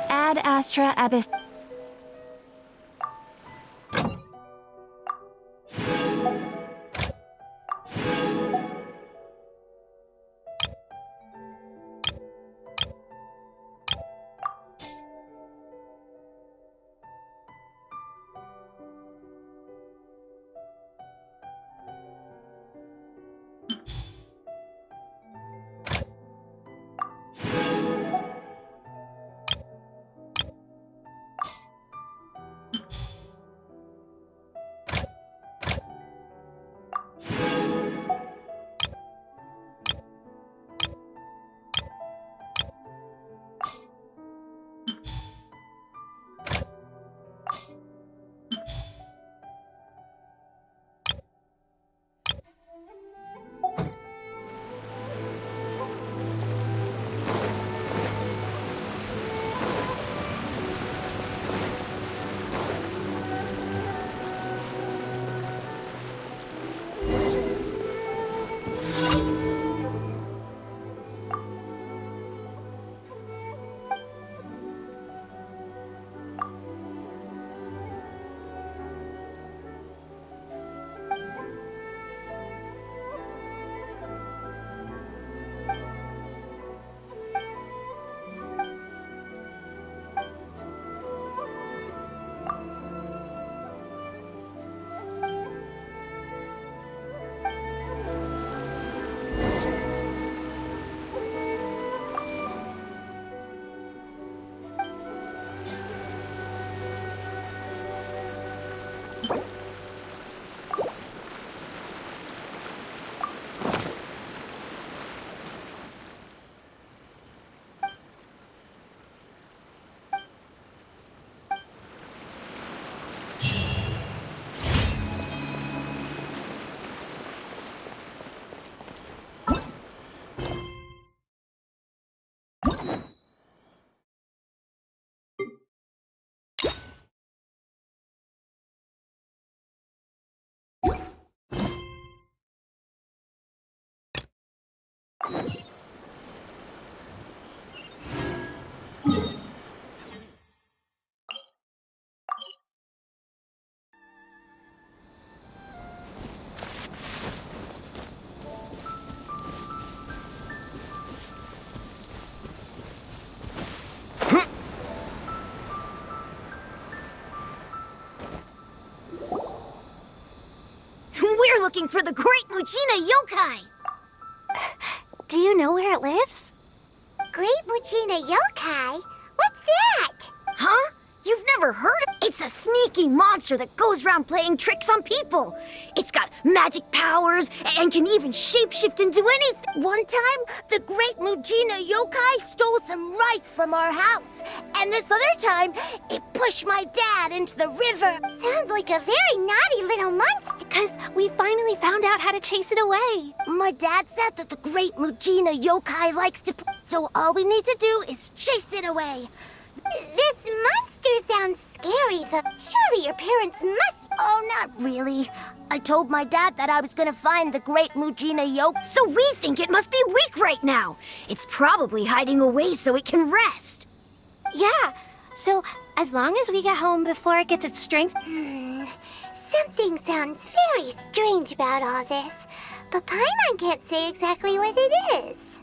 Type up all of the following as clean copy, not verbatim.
Ad astra abyss. We're looking for the great Mujina yokai! Do you know where it lives? Great Mujina yokai? What's that? Huh? You've never heard of it? It's a sneaky monster that goes around playing tricks on people. It's got magic powers and can even shapeshift into anything. One time, the great Mujina yokai stole some rice from our house. And this other time, it pushed my dad into the river. Sounds like a very naughty little monster. Because we finally found out how to chase it away. My dad said that the great Mujina yokai likes to so all we need to do is chase it away. This monster sounds scary, though. Surely your parents must... Oh, not really. I told my dad that I was gonna find the great Mujina yokai. So we think it must be weak right now. It's probably hiding away so it can rest. Yeah, so as long as we get home before it gets its strength... Something sounds very strange about all this. But Paimon can't say exactly what it is.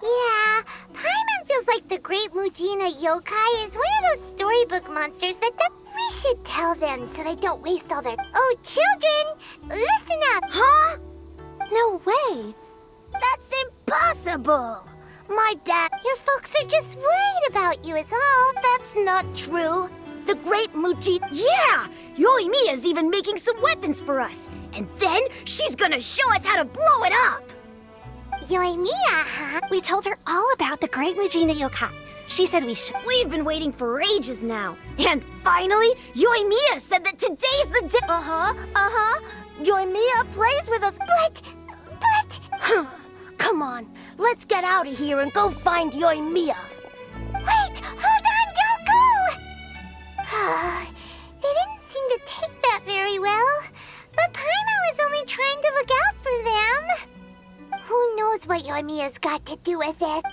Yeah, Paimon feels like the great Mujina yokai is one of those storybook monsters that we should tell them so they don't waste all their... Oh, children, listen up! Huh? No way! That's impossible! My dad... Your folks are just worried about you is all. That's not true. The great Mujina... Yeah! Yoimiya's even making some weapons for us. And then she's gonna show us how to blow it up! Yoimiya, huh? We told her all about the great Mujina yokai. She said we should. We've been waiting for ages now. And finally, Yoimiya said that today's the day. Yoimiya plays with us. But... Come on, let's get out of here and go find Yoimiya. Wait! Hold on, don't go! They didn't seem to take that very well. But Paimon was only trying to look out for them. Who knows what Yoimiya's got to do with it?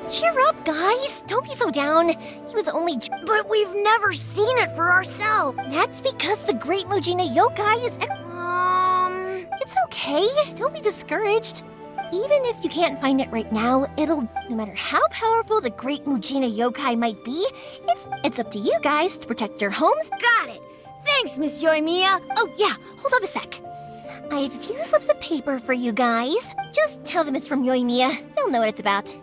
Cheer up, guys. Don't be so down. He was only. But we've never seen it for ourselves. That's because the great Mujina yokai is. It's okay. Don't be discouraged. Even if you can't find it right now, no matter how powerful the great Mujina yokai might be, it's up to you guys to protect your homes. Got it. Thanks, Miss Yoimiya. Oh, yeah. Hold up a sec. I have a few slips of paper for you guys. Just tell them it's from Yoimiya. They'll know what it's about.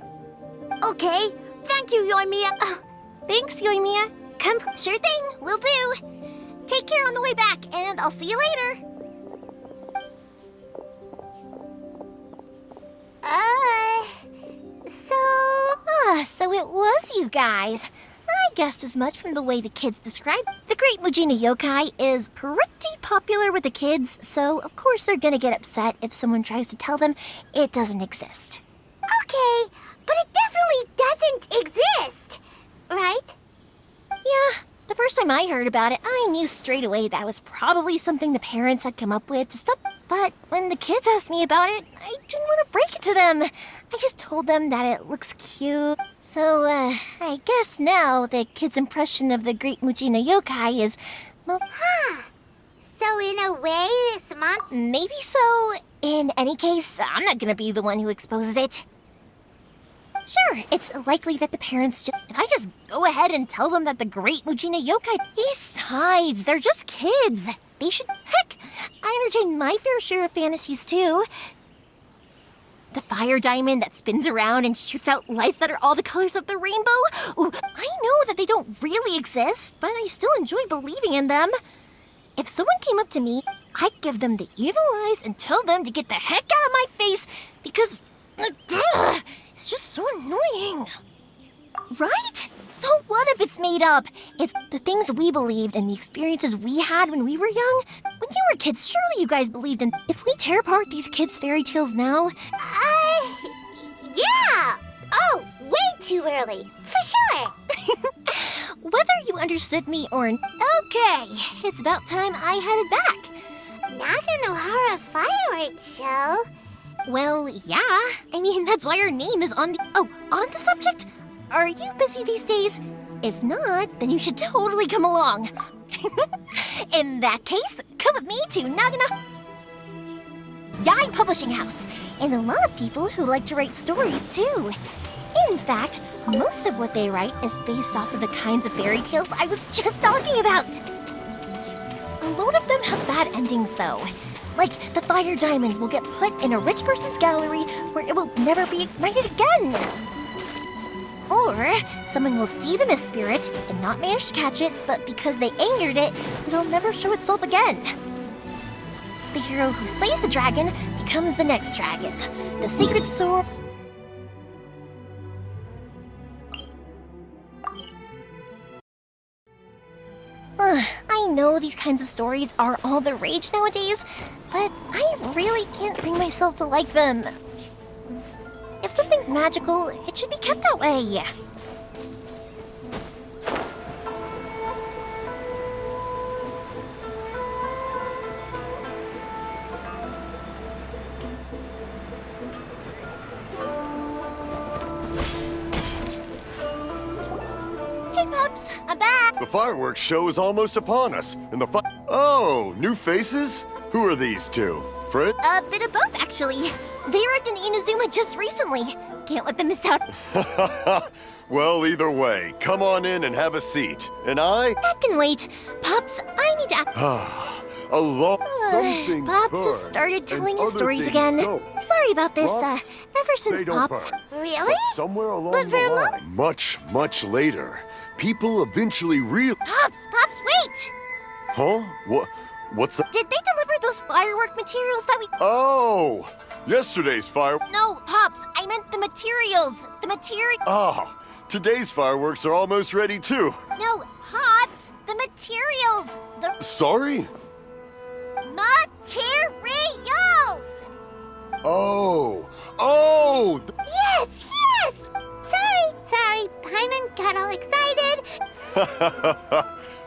Okay. Thank you, Yoimiya. Oh, thanks, Yoimiya. Come, sure thing. Will do. Take care on the way back, and I'll see you later. So it was you guys. I guessed as much from the way the kids described. The great Mujina yokai is pretty popular with the kids, so of course they're gonna get upset if someone tries to tell them it doesn't exist. Okay, but it definitely doesn't exist, right? Yeah, the first time I heard about it, I knew straight away that was probably something the parents had come up with to stop. But when the kids asked me about it, I didn't want to break it to them. I just told them that it looks cute. So, I guess now the kids' impression of the great Mujina yokai is, well, So in a way, this month... maybe so. In any case, I'm not gonna be the one who exposes it. Sure, it's likely that the parents if I just go ahead and tell them that the great Mujina yokai... Besides, they're just kids. They should... Heck, I entertain my fair share of fantasies, too. The fire diamond that spins around and shoots out lights that are all the colors of the rainbow. Ooh, I know that they don't really exist, but I still enjoy believing in them. If someone came up to me, I'd give them the evil eyes and tell them to get the heck out of my face because... it's just so annoying. Right? So what if it's made up? It's the things we believed and the experiences we had when we were young. When you were kids, surely you guys believed in... If we tear apart these kids' fairy tales now... Yeah! Oh, way too early. For sure. Whether you understood me or... Okay, it's about time I headed back. Naganohara fireworks show? Well, yeah. I mean, that's why our name is on the... Oh, on the subject? Are you busy these days? If not, then you should totally come along. In that case, come with me to Nagano Yai Publishing House, and a lot of people who like to write stories too. In fact, most of what they write is based off of the kinds of fairy tales I was just talking about. A lot of them have bad endings though. Like the fire diamond will get put in a rich person's gallery where it will never be ignited again. Or someone will see the mist spirit and not manage to catch it, but because they angered it, it'll never show itself again. The hero who slays the dragon becomes the next dragon. The sacred sword... I know these kinds of stories are all the rage nowadays, but I really can't bring myself to like them. If something's magical, it should be kept that way. Hey, pups, I'm back. The fireworks show is almost upon us, and Oh, new faces? Who are these two? Friend? A bit of both, actually. They arrived in Inazuma just recently. Can't let them miss out. Well, either way, come on in and have a seat. And I? That can wait. Pops, I need to... A lot. Pops has started telling his stories again. Sorry about this, ever since Pops... Really? Somewhere along But for a the moment- line, much later, people eventually Pops, wait! Huh? What's that? Did they deliver those firework materials that we... Oh! Yesterday's fire... No, Pops, I meant the materials. The material... Ah! Today's fireworks are almost ready, too. No, Pops, the materials. The Sorry? materials! Oh! Yes, yes! Sorry. Paimon got all excited.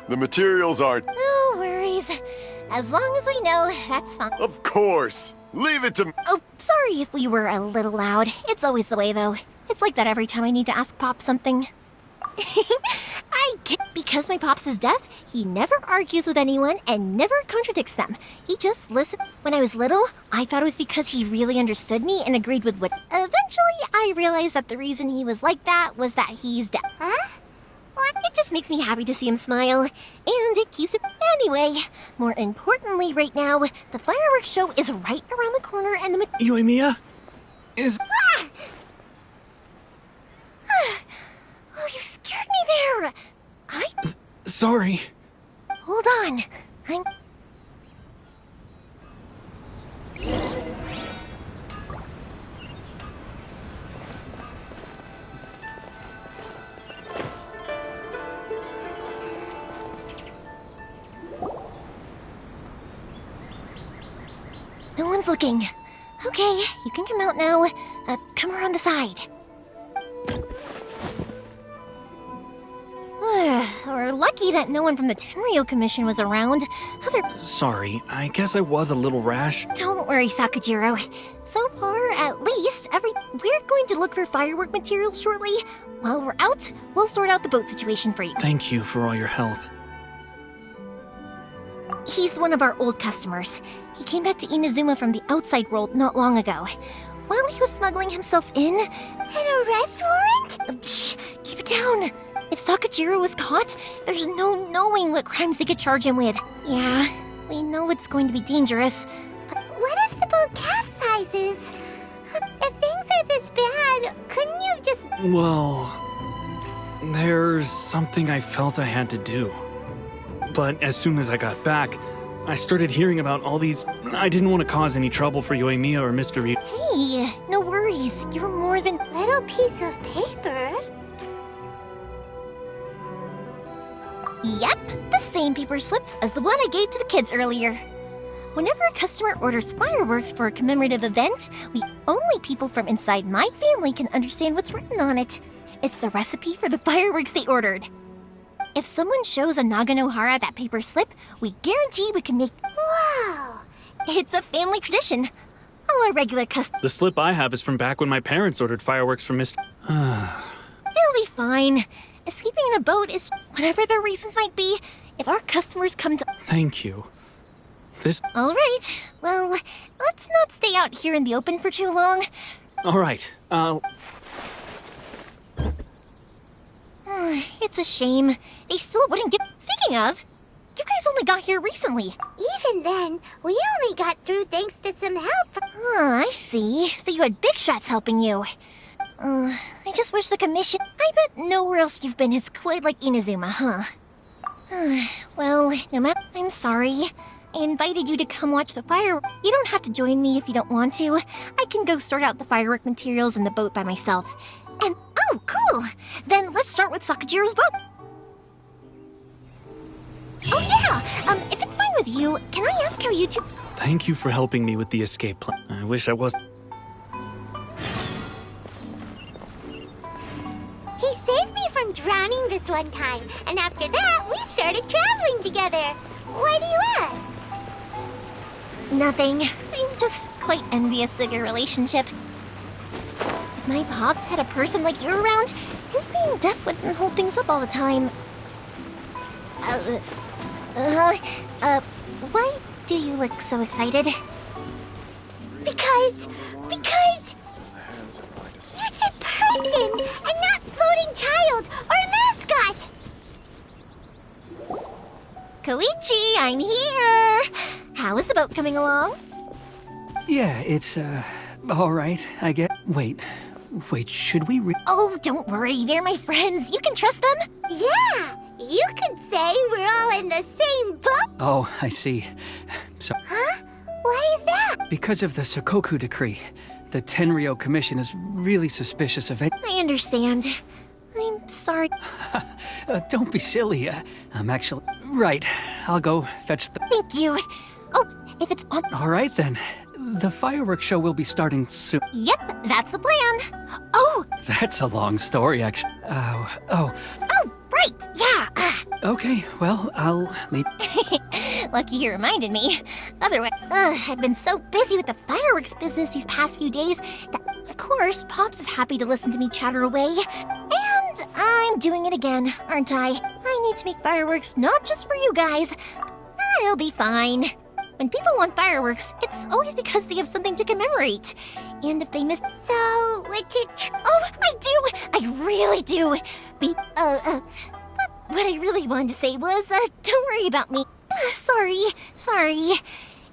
The materials aren't... No worries. As long as we know, that's fine. Of course! Leave it to... Oh, sorry if we were a little loud. It's always the way, though. It's like that every time I need to ask Pop something. Because my Pops is deaf, he never argues with anyone and never contradicts them. He just listens. When I was little, I thought it was because he really understood me and agreed with what... Eventually, I realized that the reason he was like that was that he's deaf. Huh? It just makes me happy to see him smile, and it keeps him... Anyway, more importantly right now, the fireworks show is right around the corner and the... Yoimiya? Is... Oh, you scared me there! Sorry. Hold on. I'm... No one's looking. Okay, you can come out now. Come around the side. We're lucky that no one from the Tenryo Commission was around. Sorry, I guess I was a little rash. Don't worry, Sakajiro. So far, at least, we're going to look for firework materials shortly. While we're out, we'll sort out the boat situation for you. Thank you for all your help. He's one of our old customers. He came back to Inazuma from the outside world not long ago. While he was smuggling himself in... An arrest warrant? Shh! Keep it down! If Sakajiro was caught, there's no knowing what crimes they could charge him with. Yeah, we know it's going to be dangerous. What if the boat capsizes? If things are this bad, couldn't you have just... Well, there's something I felt I had to do. But as soon as I got back, I started hearing about all these... I didn't want to cause any trouble for Yoimiya or Mr. Reed. Hey, no worries. You're more than... Little piece of paper? Yep, the same paper slips as the one I gave to the kids earlier. Whenever a customer orders fireworks for a commemorative event, only people from inside my family can understand what's written on it. It's the recipe for the fireworks they ordered. If someone shows a Naganohara that paper slip, we guarantee we can make... Wow! It's a family tradition. All our regular customers... The slip I have is from back when my parents ordered fireworks for Mr. It'll be fine. Escaping in a boat is... Whatever their reasons might be, if our customers come to... Thank you. This... All right. Well, let's not stay out here in the open for too long. All right, It's a shame. They still wouldn't get... Speaking of, you guys only got here recently. Even then, we only got through thanks to some help from... I see. So you had big shots helping you. I just wish the commission... I bet nowhere else you've been is quite like Inazuma, huh? Well, no matter... I'm sorry. I invited you to come watch the firework. You don't have to join me if you don't want to. I can go sort out the firework materials in the boat by myself. And... Oh, cool! Then let's start with Sakajiro's boat. Oh yeah! If it's fine with you, can I ask how you two... Thank you for helping me with the escape plan. I wish I was... He saved me from drowning this one time, and after that, we started traveling together. Why do you ask? Nothing. I'm just quite envious of your relationship. If my pops had a person like you around, his being deaf wouldn't hold things up all the time. Why do you look so excited? Because you said person and not floating child or mascot. Koichi, I'm here! How is the boat coming along? Yeah, it's, all right, I get. Wait, should we Oh, don't worry, they're my friends. You can trust them. Yeah, you could say we're all in the same boat. Oh, I see. So, Huh? Why is that? because of the Sokoku decree, the Tenryo Commission is really suspicious of it. I understand. I'm sorry. Don't be silly. I'm actually. Right, I'll go fetch the. Thank you. Oh, if it's on. All right then. The fireworks show will be starting soon. Yep, that's the plan. Oh, That's a long story, actually. Oh. right, yeah. Okay, well, I'll leave. Lucky you reminded me. Otherwise, I've been so busy with the fireworks business these past few days that, of course, Pops is happy to listen to me chatter away. And I'm doing it again, aren't I? I need to make fireworks not just for you guys. I'll be fine. When people want fireworks, it's always because they have something to commemorate. And if they miss... So, what you... Oh, I do! I really do! But what I really wanted to say was, don't worry about me. Sorry.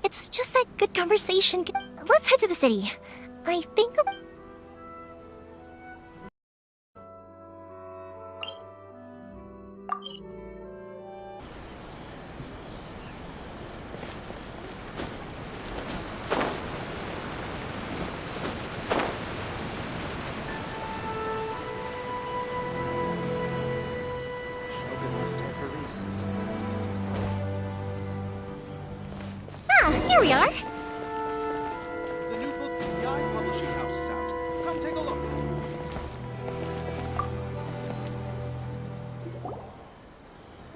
It's just that good conversation. Let's head to the city. I think... Here we are. The new book from the Eye Publishing House is out. Come take a look.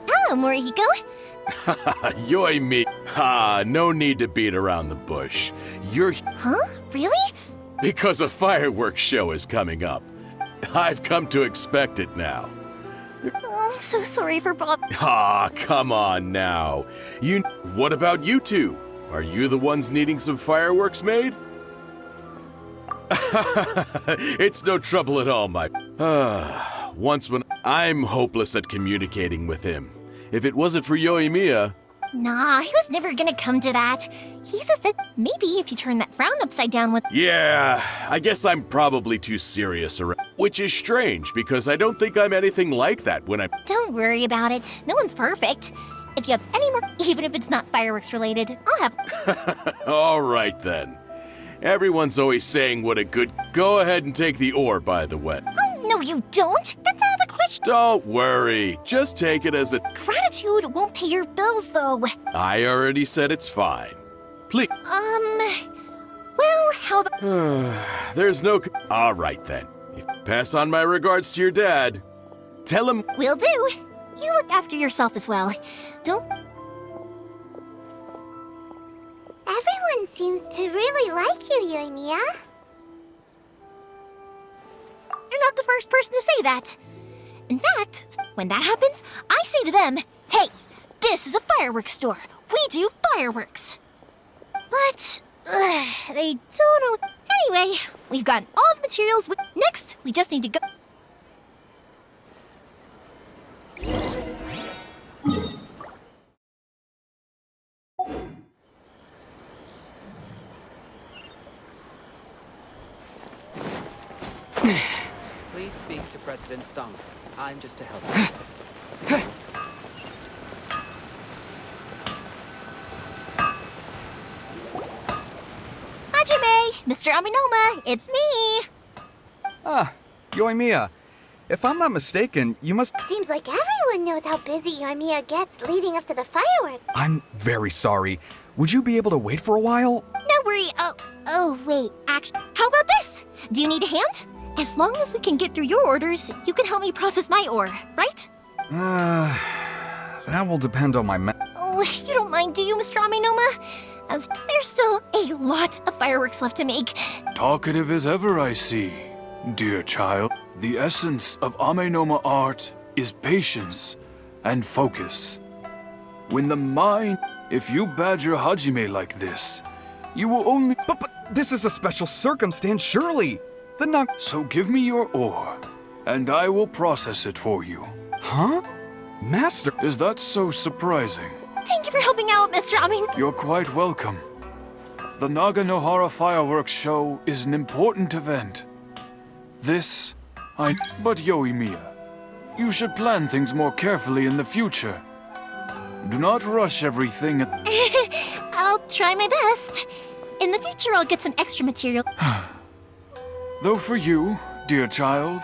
Hello, Morihiko. Yoimiya. Ha, no need to beat around the bush. You're Huh? Really? because a fireworks show is coming up. I've come to expect it now. Oh, I'm so sorry for Bob. Ah, come on now. What about you two? Are you the ones needing some fireworks made? It's no trouble at all, my. Once when I'm hopeless at communicating with him. If it wasn't for Yoimiya, Nah, he was never gonna come to that. He just said maybe if you turn that frown upside down with... yeah, I guess I'm probably too serious around. Which is strange because I don't think I'm anything like that when I'm. Don't worry about it. No one's perfect. If you have any more, even if it's not fireworks related, I'll have... All right then. Everyone's always saying what a good. Go ahead and take the ore, by the way. Oh, no you don't. That's out of the question. Don't worry. Just take it as a. Gratitude won't pay your bills, though. I already said it's fine. Please. Well, how about... There's no. All right then. Pass on my regards to your dad. Tell him. Will do. You look after yourself as well. Don't... Everyone seems to really like you, Yoimiya. You're not the first person to say that. In fact, when that happens, I say to them, hey, this is a fireworks store. We do fireworks. But they don't know. Anyway, we've gotten all the materials. Next, we just need to go. Please speak to President Sung. I'm just a helper. Hajime, Mr. Aminoma, it's me. Ah, Yoimiya. If I'm not mistaken, you must. Seems like everyone knows how busy Yoimiya gets leading up to the fireworks. I'm very sorry. Would you be able to wait for a while? No worry. Oh, wait. Actually, how about this? Do you need a hand? As long as we can get through your orders, you can help me process my ore, right? That will depend on my Oh, you don't mind, do you, Mr. Aminoma? As there's still a lot of fireworks left to make. Talkative as ever, I see. Dear child, the essence of Amenoma art is patience and focus. When the mind... If you badger Hajime like this, you will only... But this is a special circumstance, surely. The Naga... So give me your ore, and I will process it for you. Huh? Master... Is that so surprising? Thank you for helping out, Mr. You're quite welcome. The Naga Nohara fireworks show is an important event. But Yoimiya, you should plan things more carefully in the future. Do not rush everything. I'll try my best. In the future, I'll get some extra material. Though for you, dear child,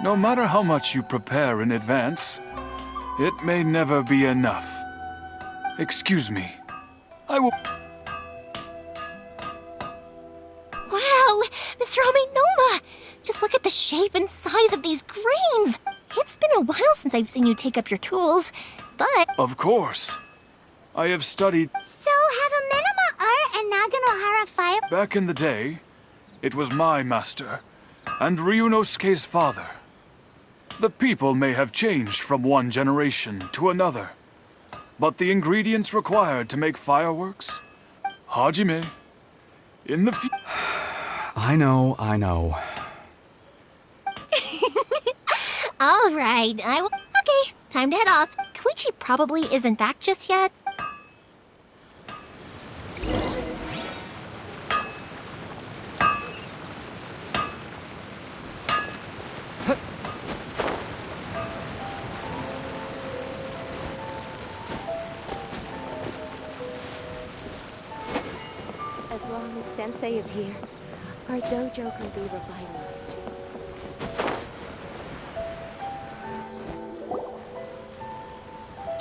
no matter how much you prepare in advance, it may never be enough. Excuse me. I will... Wow, Mr. Amenoma! Just look at the shape and size of these grains! It's been a while since I've seen you take up your tools, but... Of course. I have studied... So, have Amenoma art and Naganohara fire... Back in the day, it was my master, and Ryunosuke's father. The people may have changed from one generation to another, but the ingredients required to make fireworks, Hajime, in the I know. All right, Okay, time to head off. Koichi probably isn't back just yet. As long as Sensei is here, our dojo can be revitalized.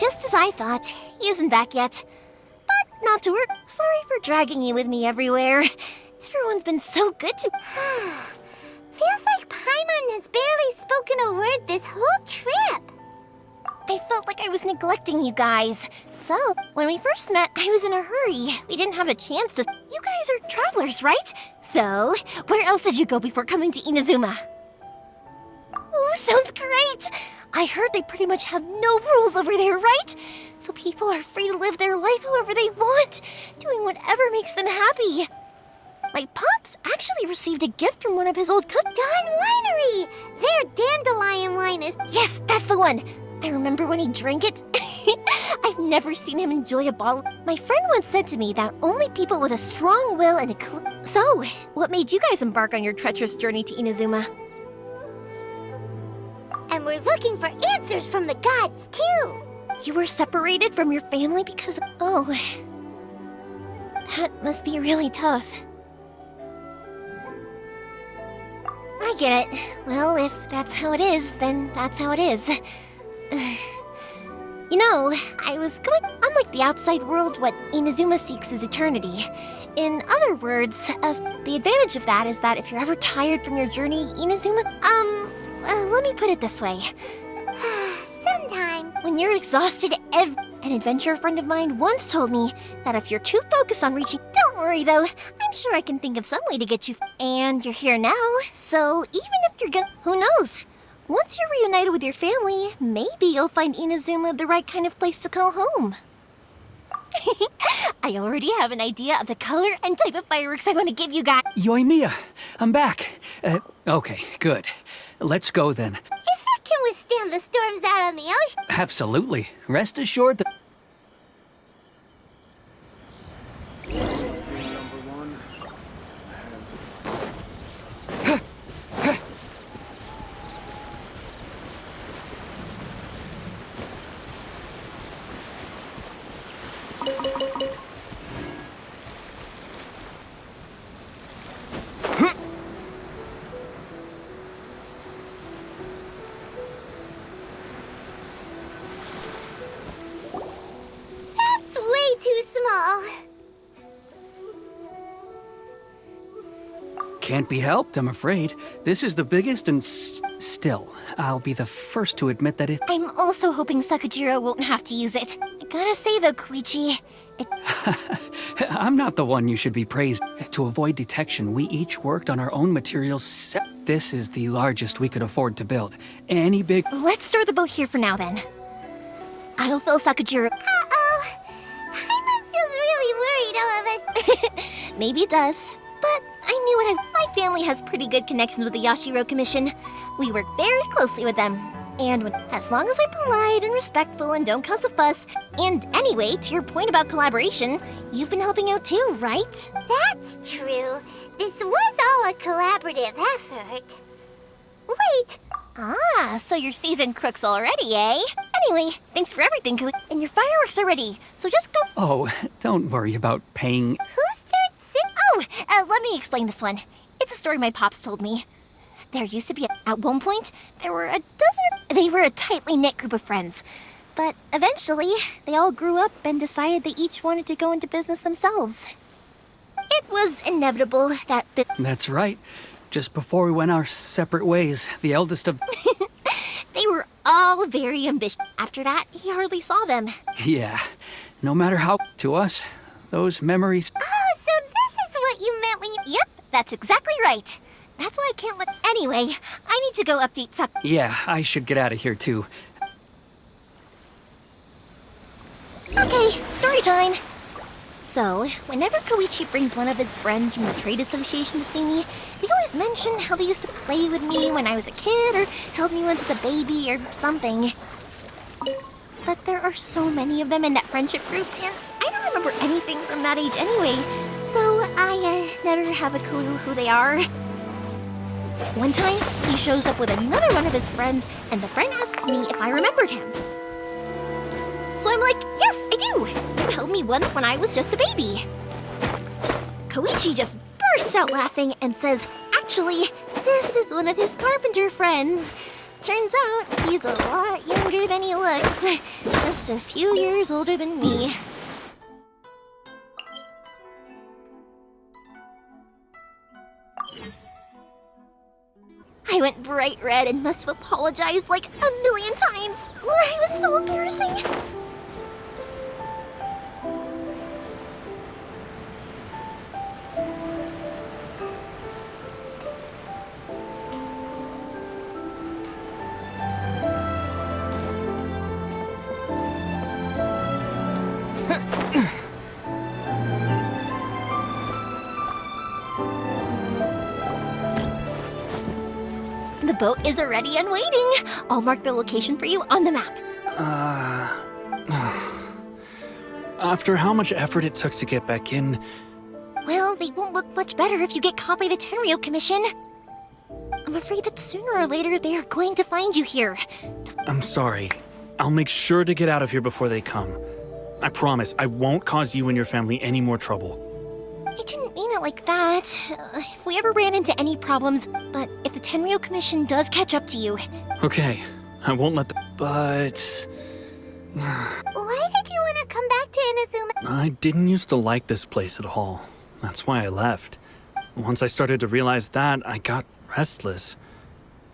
Just as I thought, he isn't back yet. But not to worry. Sorry for dragging you with me everywhere. Everyone's been so good to me. Feels like Paimon has barely spoken a word this whole trip. I felt like I was neglecting you guys. So, when we first met, I was in a hurry. We didn't have a chance to... You guys are travelers, right? So, where else did you go before coming to Inazuma? Ooh, sounds great! I heard they pretty much have no rules over there, right? So people are free to live their life however they want, doing whatever makes them happy. My pops actually received a gift from one of his old cousins. Dawn Winery! Their dandelion wine is... Yes, that's the one! I remember when he drank it. I've never seen him enjoy a bottle. My friend once said to me that only people with a strong will and a... So, what made you guys embark on your treacherous journey to Inazuma? And we're looking for answers from the gods, too! You were separated from your family because of... Oh... That must be really tough. I get it. Well, if that's how it is, then that's how it is. You know, I was going... Unlike the outside world, what Inazuma seeks is eternity. In other words, the advantage of that is that if you're ever tired from your journey, Inazuma... let me put it this way. Sometime. When you're exhausted, an adventurer friend of mine once told me that if you're too focused on reaching... Don't worry, though. I'm sure I can think of some way to get you... And you're here now, so even if you're gonna... Who knows? Once you're reunited with your family, maybe you'll find Inazuma the right kind of place to call home. I already have an idea of the color and type of fireworks I want to give you guys. Yoimiya, I'm back. Okay, good. Let's go then. If it can withstand the storms out on the ocean... Absolutely. Rest assured that... That's way too small. Can't be helped, I'm afraid. This is the biggest and still, I'll be the first to admit that it... I'm also hoping Sakajiro won't have to use it. I gotta say though, Koichi, I'm not the one you should be praised. To avoid detection, we each worked on our own materials. This is the largest we could afford to build. Any big... Let's store the boat here for now then. I'll fill Sakajiro... Uh-oh. maybe it does. But I knew my family has pretty good connections with the Yashiro Commission. We work very closely with them. And as long as I'm polite and respectful and don't cause a fuss, and anyway, to your point about collaboration, you've been helping out too, right? That's true. This was all a collaborative effort. Wait! Ah, so you're seasoned crooks already, eh? Anyway, thanks for everything, and your fireworks are ready, so just go. Oh, don't worry about paying. Who's third sip? Oh, let me explain this one. It's a story my pops told me. There used to be, at one point, there were a dozen. They were a tightly knit group of friends. But eventually, they all grew up and decided they each wanted to go into business themselves. It was inevitable that That's right. Just before we went our separate ways, the eldest of... They were all very ambitious. After that, he hardly saw them. Yeah, no matter how... To us, those memories... Oh, so this is what you meant when you... Yep, that's exactly right. That's why I can't let... Anyway, I need to go update some... Yeah, I should get out of here too. Okay, story time. So, whenever Koichi brings one of his friends from the trade association to see me, they always mention how they used to play with me when I was a kid or held me once as a baby or something. But there are so many of them in that friendship group, and I don't remember anything from that age anyway, so I never have a clue who they are. One time, he shows up with another one of his friends, and the friend asks me if I remembered him. So I'm like, yes, I do! You held me once when I was just a baby. Koichi just bursts out laughing and says, actually, this is one of his carpenter friends. Turns out, he's a lot younger than he looks. Just a few years older than me. I went bright red and must have apologized like a million times. It was so embarrassing. The boat is ready and waiting. I'll mark the location for you on the map. After how much effort it took to get back in... Well, they won't look much better if you get caught by the Tenryo Commission. I'm afraid that sooner or later they are going to find you here. I'm sorry. I'll make sure to get out of here before they come. I promise I won't cause you and your family any more trouble. I didn't mean it like that. If we ever ran into any problems, but if the Tenryo Commission does catch up to you... Okay, I won't let them... But... Why did you want to come back to Inazuma? I didn't used to like this place at all. That's why I left. Once I started to realize that, I got restless.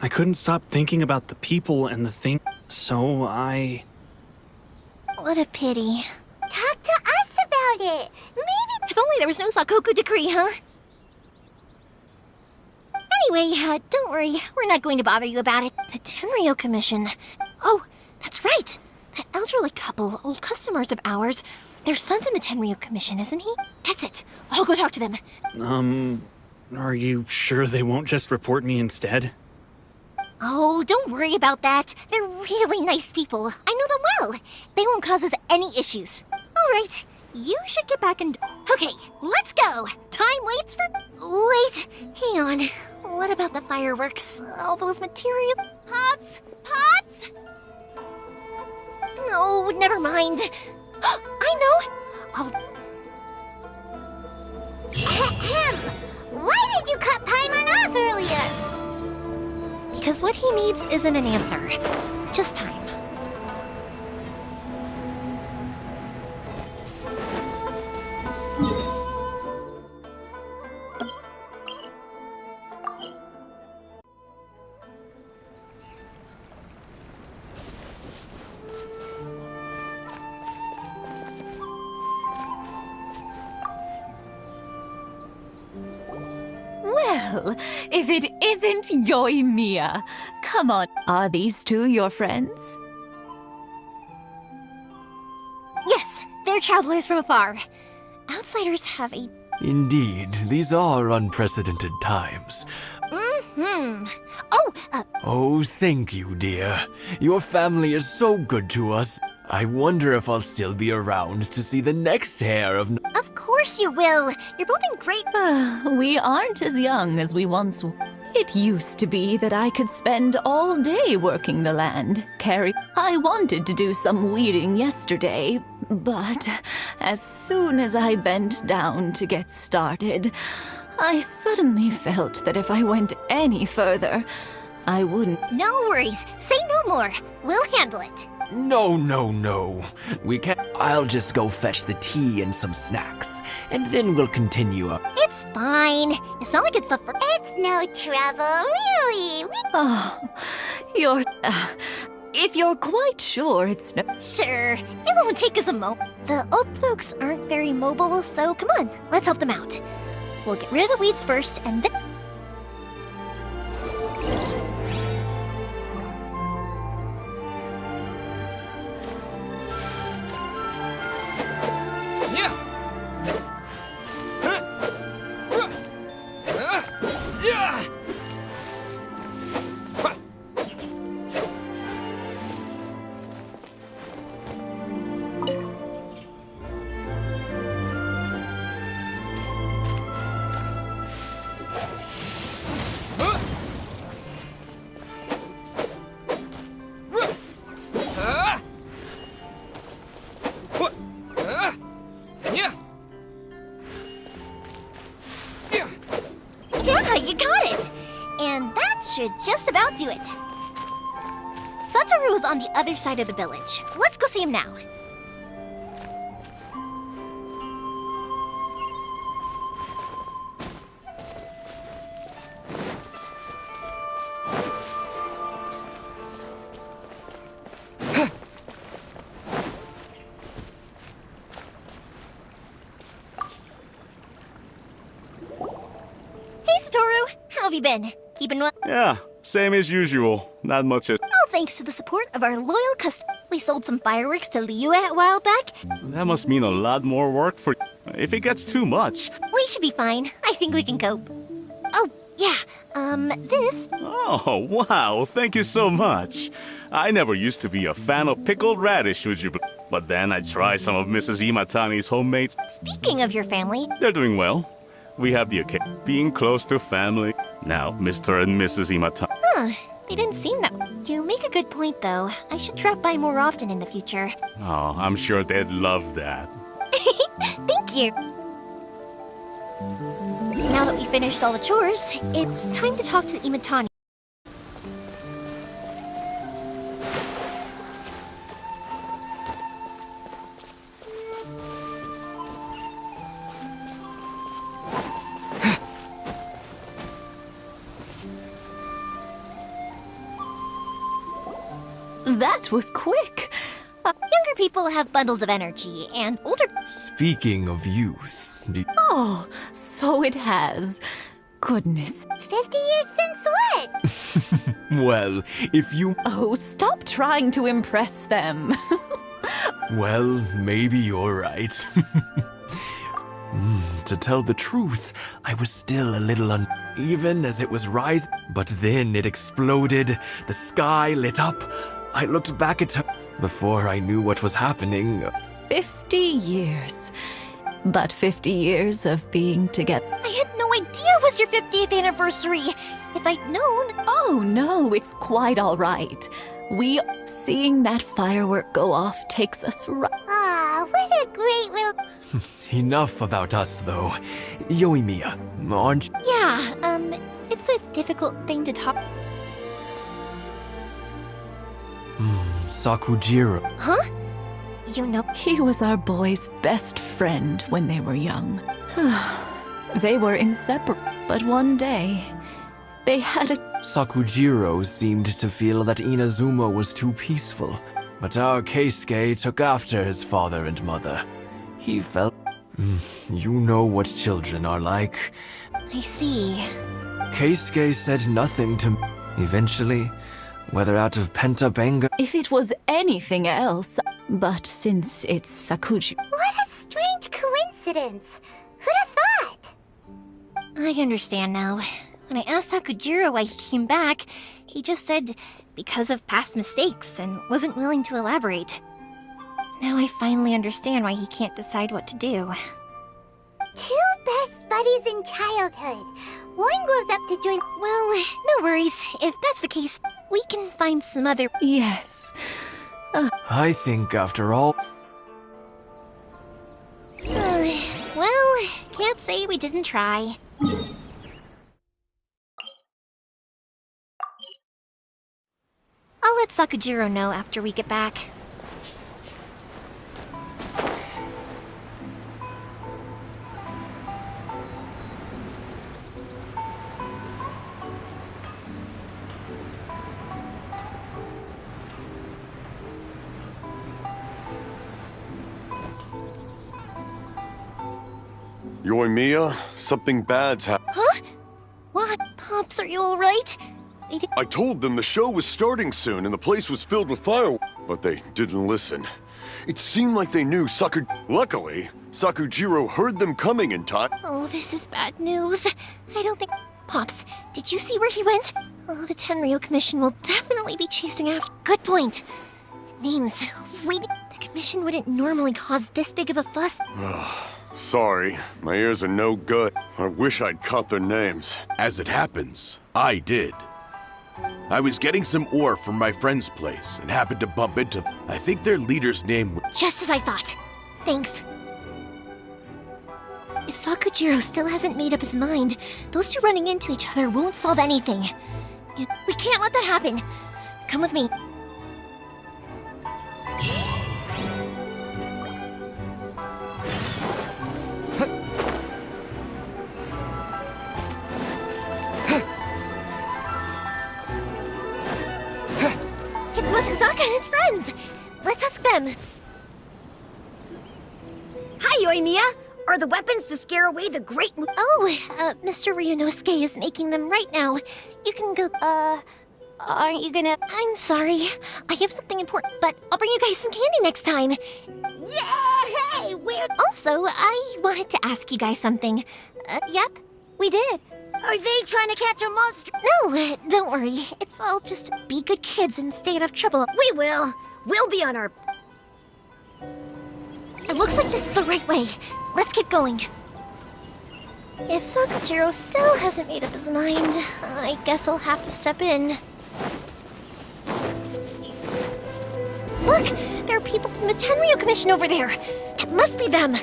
I couldn't stop thinking about the people and the thing, so I... What a pity. Talk to us about it. Maybe... If only there was no Sakoku decree, huh? Anyway, don't worry. We're not going to bother you about it. The Tenryo Commission. Oh, that's right. That elderly couple, old customers of ours. Their son's in the Tenryo Commission, isn't he? That's it. I'll go talk to them. Are you sure they won't just report me instead? Oh, don't worry about that. They're really nice people. I know them well. They won't cause us any issues. All right. You should get back and... Okay, let's go! Time waits for... Wait, hang on. What about the fireworks? All those material... Pots? Pots? No, never mind. I know! I'll... Ahem! Why did you cut Paimon off earlier? Because what he needs isn't an answer. Just time. Well, if it isn't Yoimiya. Come on, are these two your friends? Yes, they're travelers from afar. Outsiders have a Indeed, these are unprecedented times. Oh, thank you, dear. Your family is so good to us. I wonder if I'll still be around to see the next heir of... Of course you will. You're both in great... We aren't as young as we once were. It used to be that I could spend all day working the land, I wanted to do some weeding yesterday, but as soon as I bent down to get started, I suddenly felt that if I went any further, I wouldn't. No worries. Say no more. We'll handle it. No. We can't. I'll just go fetch the tea and some snacks, and then we'll continue up. It's fine. It's not like it's the first. It's no trouble, really. Oh, if you're quite sure it's no... Sure, it won't take us a moment. The old folks aren't very mobile, so come on, let's help them out. We'll get rid of the weeds first, and then... Yeah, you got it! And that should just about do it. Satoru is on the other side of the village. Let's go see him now. How have you been? Keeping well? Yeah, same as usual. Not much as... All thanks to the support of our loyal customers. We sold some fireworks to Liu a while back. That must mean a lot more work for... If it gets too much... We should be fine. I think we can cope. Oh, yeah. This... Oh, wow. Thank you so much. I never used to be a fan of pickled radish, would you... But then I tried some of Mrs. Imatani's homemade... Speaking of your family... They're doing well. We have the occasion being close to family. Now, Mr. and Mrs. Imatani. Huh, they didn't seem that... You make a good point, though. I should drop by more often in the future. Oh, I'm sure they'd love that. Thank you. Now that we finished all the chores, it's time to talk to Imatani. That was quick. Younger people have bundles of energy, and older... Speaking of youth... Oh, so it has. Goodness. 50 years since what? Well, if you... Oh, stop trying to impress them. Well, maybe you're right. To tell the truth, I was still a little uneven as it was rising. But then it exploded, the sky lit up. I looked back at her before I knew what was happening. 50 years. But 50 years of being together. I had no idea it was your 50th anniversary. If I'd known... Oh, no, it's quite all right. Seeing that firework go off takes us right... Ah, what a great... Enough about us, though. Yoimiya, aren't you? Yeah, it's a difficult thing to talk... Sakujiro. Huh? You know... He was our boy's best friend when they were young. They were inseparable, but one day, they had a... Sakujiro seemed to feel that Inazuma was too peaceful, but our Keisuke took after his father and mother. He felt... You know what children are like. I see. Keisuke said nothing to me. Eventually, whether out of pent-up anger... If it was anything else, but since it's Sakuji... What a strange coincidence. Who'd have thought? I understand now. When I asked Sakujiro why he came back, he just said because of past mistakes and wasn't willing to elaborate. Now I finally understand why he can't decide what to do. Two best buddies in childhood. One grows up to join... Well, no worries. If that's the case, we can find some other... Yes. I think after all... Well, can't say we didn't try. I'll let Sakujiro know after we get back. Yoimiya, something bad's happened. Huh? What? Pops, are you alright? I told them the show was starting soon and the place was filled with fireworks, but they didn't listen. It seemed like they knew Luckily, Sakujiro heard them coming in time. Oh, this is bad news. I don't think... Pops, did you see where he went? Oh, the Tenryou Commission will definitely be chasing after... Good point. Names. The Commission wouldn't normally cause this big of a fuss. Sorry, my ears are no good. I wish I'd caught their names. As it happens, I did. I was getting some ore from my friend's place and happened to bump into... I think their leader's name was... Just as I thought. Thanks. If Sakujiro still hasn't made up his mind, those two running into each other won't solve anything. We can't let that happen. Come with me. It's Masazaka and his friends! Let's ask them. Hi, Yoimiya! Are the weapons to scare away the great... Mr. Ryunosuke is making them right now. You can go, aren't you gonna... I'm sorry. I have something important, but I'll bring you guys some candy next time. Yay! We're... Also, I wanted to ask you guys something. Yep, we did. Are they trying to catch a monster? No, don't worry. It's all just be good kids and stay out of trouble. We will. We'll be on our... It looks like this is the right way. Let's keep going. If Sakujiro still hasn't made up his mind, I guess I'll have to step in. Look! There are people from the Tenryou Commission over there! It must be them!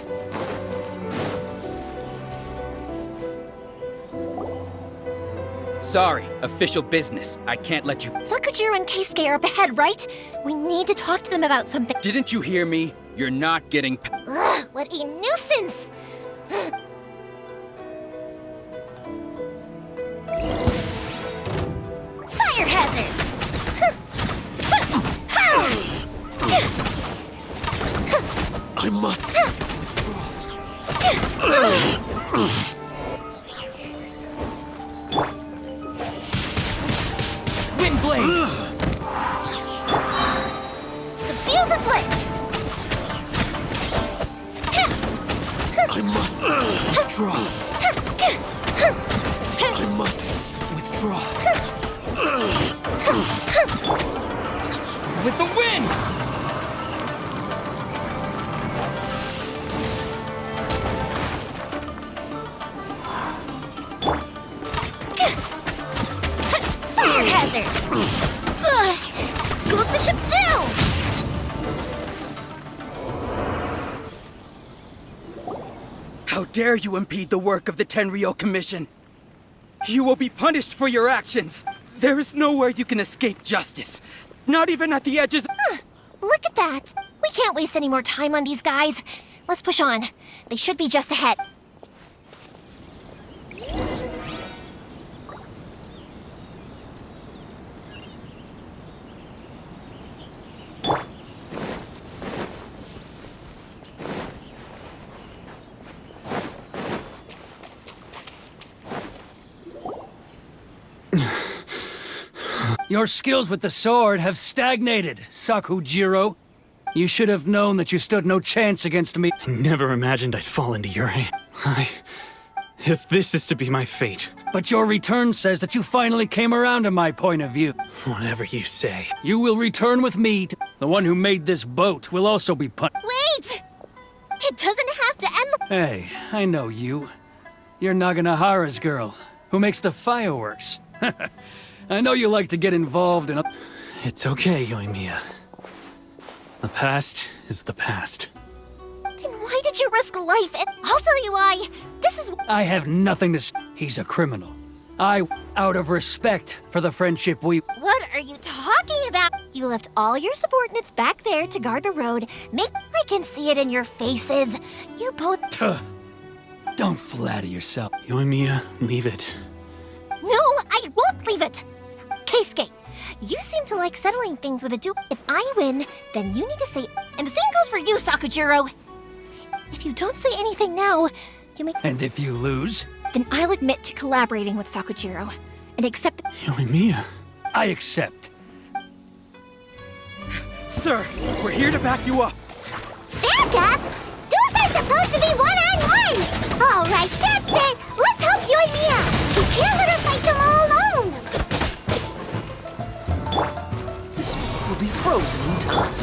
Sorry, official business. I can't let you... Sakujiro and Keisuke are up ahead, right? We need to talk to them about something. Didn't you hear me? You're not getting... Ugh, what a nuisance! Fire hazard! I must... Wind blade! The fuse is lit! I must withdraw. I must withdraw. With the wind! Fire hazard! Look the ship down! How dare you impede the work of the Tenryou Commission? You will be punished for your actions. There is nowhere you can escape justice. Not even at the edges. Look at that! We can't waste any more time on these guys. Let's push on. They should be just ahead. Your skills with the sword have stagnated, Sakujiro. You should have known that you stood no chance against me. I never imagined I'd fall into your hand. If this is to be my fate. But your return says that you finally came around to my point of view. Whatever you say. You will return with me. The one who made this boat will also be punished. Wait! It doesn't have to end. Hey, I know you. You're Naganohara's girl, who makes the fireworks. I know you like to get involved in a... It's okay, Yoimiya. The past is the past. Then why did you risk life? And I'll tell you why. This is... I have nothing to say. He's a criminal. Out of respect for the friendship we... What are you talking about? You left all your subordinates back there to guard the road. I can see it in your faces. You both... Don't flatter yourself. Yoimiya, leave it. No, I won't leave it. Keisuke, you seem to like settling things with a duel. If I win, then you need to say... And the same goes for you, Sakujiro. If you don't say anything now, you may... And if you lose? Then I'll admit to collaborating with Sakujiro and accept... Yoimiya. I accept. Sir, we're here to back you up. Back up? Duels are supposed to be one-on-one! All right, that's it! Let's help Yoimiya! We can't let her fight them all alone! This will be frozen in time.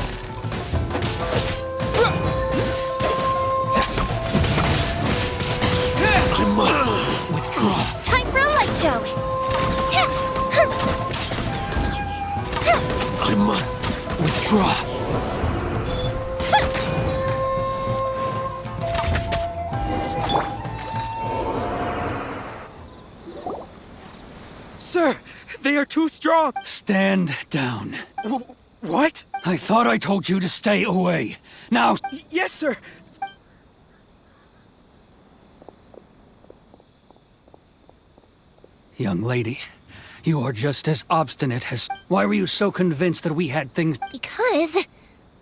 I must withdraw. Time for a light show! I must withdraw. Sir, they are too strong. Stand down. What? I thought I told you to stay away. Now... Yes, sir. Young lady, you are just as obstinate as... Why were you so convinced that we had things... Because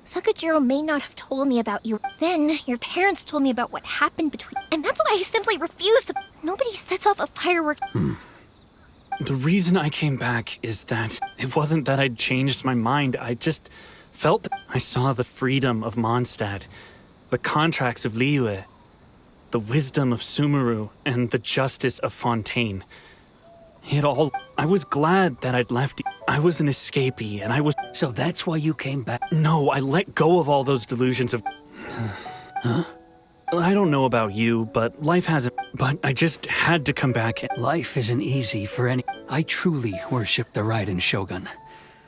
Sakujiro may not have told me about you. Then your parents told me about what happened between... And that's why I simply refused to... Nobody sets off a firework... The reason I came back is that it wasn't that I'd changed my mind. I just felt that I saw the freedom of Mondstadt, the contracts of Liyue, the wisdom of Sumeru, and the justice of Fontaine. It all... I was glad that I'd left. I was an escapee, and I was... So that's why you came back? No, I let go of all those delusions of... Huh? I don't know about you, but life hasn't... But I just had to come back. Life isn't easy for any... I truly worship the Raiden Shogun.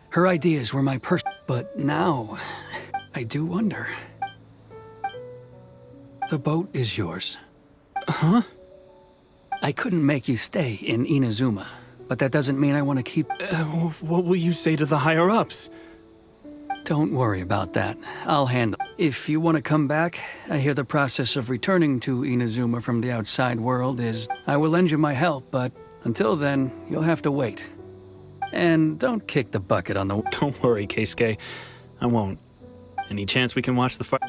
Her ideas were my But now, I do wonder. The boat is yours. Huh? I couldn't make you stay in Inazuma, but that doesn't mean I want to keep... What will you say to the higher-ups? Don't worry about that. I'll handle it. If you want to come back, I hear the process of returning to Inazuma from the outside world is... I will lend you my help, but until then, you'll have to wait. And don't kick the bucket on the... Don't worry, Keisuke. I won't. Any chance we can watch the fire...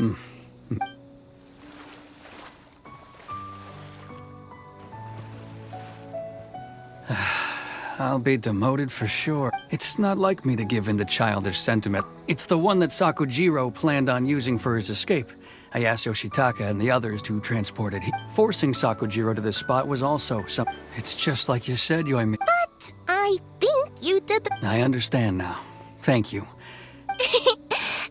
I'll be demoted for sure. It's not like me to give in to childish sentiment. It's the one that Sakujiro planned on using for his escape. I asked Yoshitaka and the others to transport it. Forcing Sakujiro to this spot was also some... It's just like you said, Yoimiya. But I think you did the... I understand now. Thank you.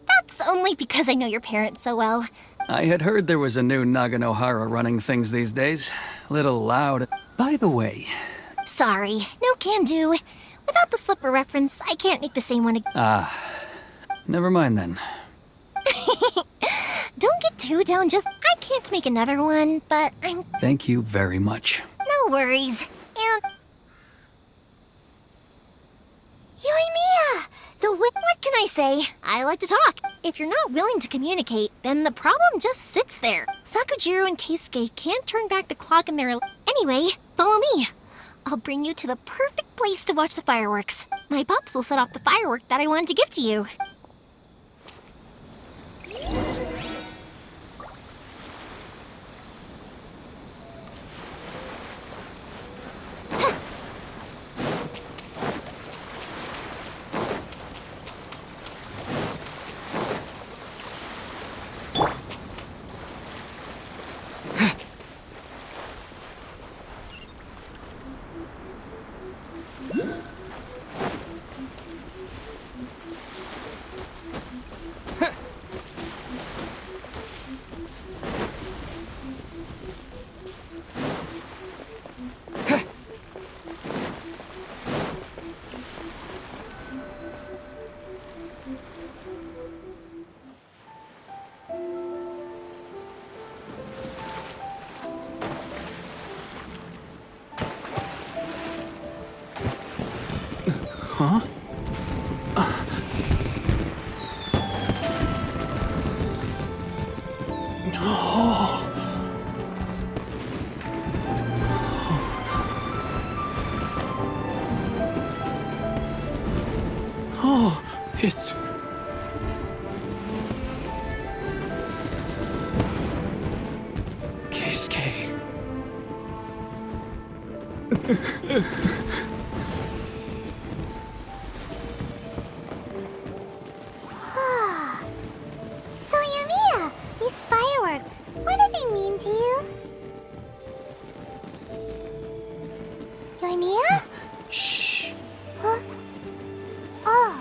That's only because I know your parents so well. I had heard there was a new Naganohara running things these days. Little loud. By the way... Sorry, no can do. Without the slipper reference, I can't make the same one again. Never mind then. Don't get too down, just... I can't make another one, but I'm... Thank you very much. No worries. And... Yoimiya! What can I say? I like to talk. If you're not willing to communicate, then the problem just sits there. Sakujiro and Keisuke can't turn back the clock in their... Anyway, follow me. I'll bring you to the perfect place to watch the fireworks. My pops will set off the firework that I wanted to give to you. Huh? No. Oh, it's... Keisuke. So, Yoimiya, these fireworks, what do they mean to you? Yoimiya? Shh. Huh? Oh.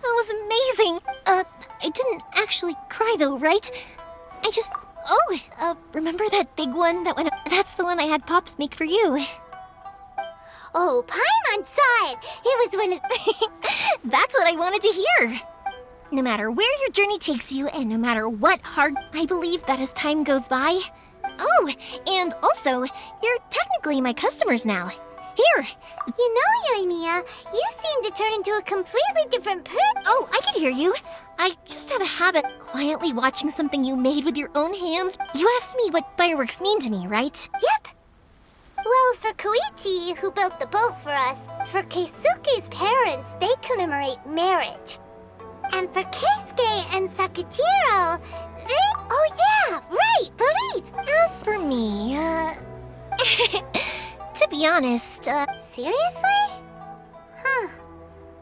That was amazing. I didn't actually cry though, right? I just... Oh, remember that big one that went... That's the one I had Pops make for you. Oh, Paimon saw it. It was one of... That's what I wanted to hear. No matter where your journey takes you, and no matter what hard... I believe that as time goes by... Oh, and also, you're technically my customers now. Here. You know, Yoimiya, you seem to turn into a completely different person. Oh, I can hear you. I just have a habit quietly watching something you made with your own hands. You asked me what fireworks mean to me, right? Yep. Well, for Koichi, who built the boat for us, for Keisuke's parents, they commemorate marriage. And for Keisuke and Sakujiro, they... Oh yeah, right, beliefs! As for me, to be honest, Seriously? Huh.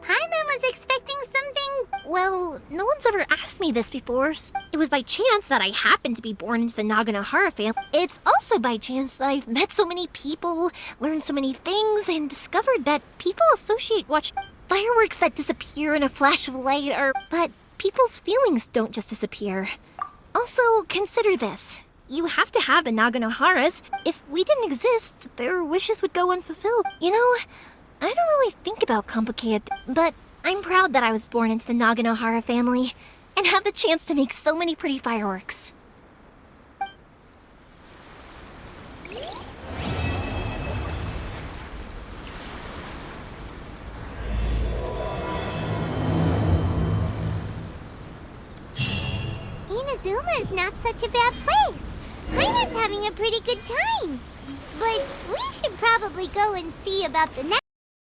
Paimon was expecting something... Well, no one's ever asked me this before. It was by chance that I happened to be born into the Naganohara family. It's also by chance that I've met so many people, learned so many things, and discovered that people associate watching fireworks that disappear in a flash of light are... But people's feelings don't just disappear. Also, consider this. You have to have the Naganoharas. If we didn't exist, their wishes would go unfulfilled. You know, I don't really think about complicated but I'm proud that I was born into the Naganohara family and have the chance to make so many pretty fireworks. Inazuma is not such a bad place. Paimon's having a pretty good time. But we should probably go and see about the next...